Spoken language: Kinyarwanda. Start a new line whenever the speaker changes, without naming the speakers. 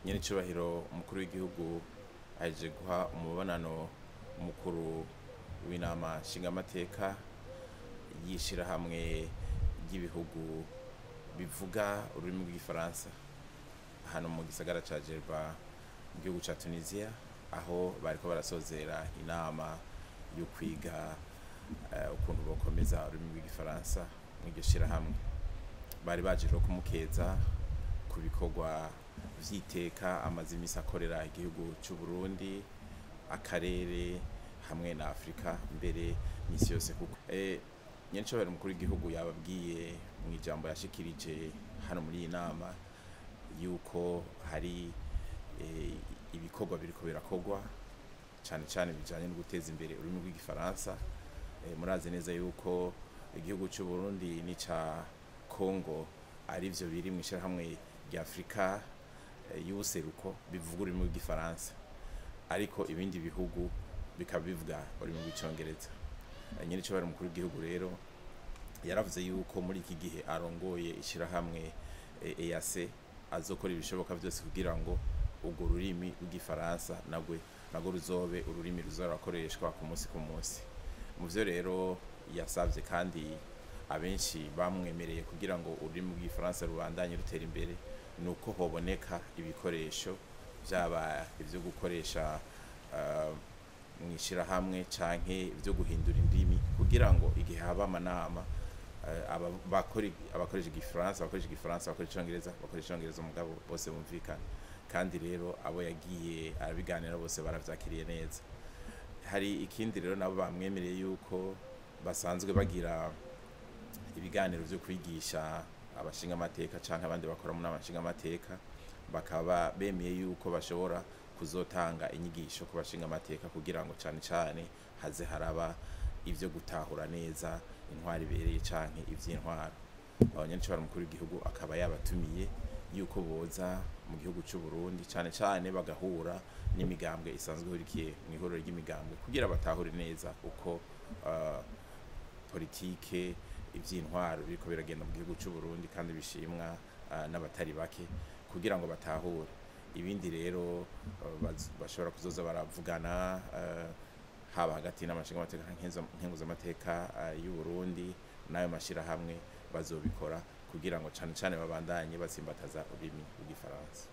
Nyenicubahiro umukuru w'igihugu aje guha umubonano umukuru w'inama Nshingamateka y'ishirahamwe ry'ibihugu bivuga ururimi rw'igifaransa hano mu gisagara ca Jerba mu gihugu ca Tunisia, aho bariko barasozera inama yo kwiga ukuntu bokomeza ururimi rw'igifaransa mw'iryo shirahamwe. Bari baje rero kumukeza ku bikorwa vy'iteka amaze imisi akorera igihugu c'u Burundi, akarere hamwe na Afrika mbere n'isi yose. Kuko nyenicubahiro umukuru w'igihugu yababwiye mw'ijambo yashikirije hano muri iyi nama yuko hari ibikorwa biriko birakorwa cane cane bijanye no guteza imbere ururimi rw'igifaransa. Murazi neza yuko igihugu c'u Burundi n'ica Congo arivyo biri mw'ishirahamwe rya Afrika y'ubuseruko bivuga ururimi rw'igifaransa, ariko ibindi bihugu bikaba bivuga ururimi rw'icongereza. Nyenicubahiro umukuru w'igihugu rero yaravuze yuko muri iki gihe arongoye ishirahamwe EAC azokora ibishoboka vyose kugira ngo urwo rurimi rw'igifaransa nagwo ruzobe ururimi ruzorakoreshwa ku munsi ku munsi. Muvyo rero yasavye kandi abenshi bamwemereye kugira ngo ururimi rw'igifaransa rubandanye rutera imbere, nuko hoboneka ibikoresho vyaba ivyo gukoresha mw'ishirahamwe canke ivyo guhindura indimi, kugira ngo igihe haba amanama abakoresha igifaransa bakoresha icongereza mugabo bose bumvikana. Kandi rero abo yagiye arabiganira bose baravyakiriye neza. Hari ikindi rero nabo bamwemereye yuko basanzwe bagira ibiganiro vyo kwigisha abashingamateka canke abandi bakora mu nama nshingamateka, bakaba bemeye yuko bashobora kuzotanga inyigisho ku bashingamateka kugira ngo cane cane haze haraba ivyo gutahura neza intwari ibereye canke ivy'intwaro. Nyenicubahiro umukuru w'igihugu akaba yabatumiye yuko boza mu gihugu c'u Burundi cane cane bagahura n'imigambwe isanzwe ihurikiye mw'ihuriro ry'imigambwe kugira batahure neza uko politike ivy'intwaro biriko biragenda mu gihugu c'u Burundi kandi bishimwa n'abatari bake, kugira ngo batahure. Ibindi rero bashobora kuzoza baravugana haba hagati n'amashingamateka nkenguzamateka y'u Burundi n'ayo mashirahamwe bazobikora kugira ngo cane cane babandanye batsimbataza ururimi rw'igifaransa.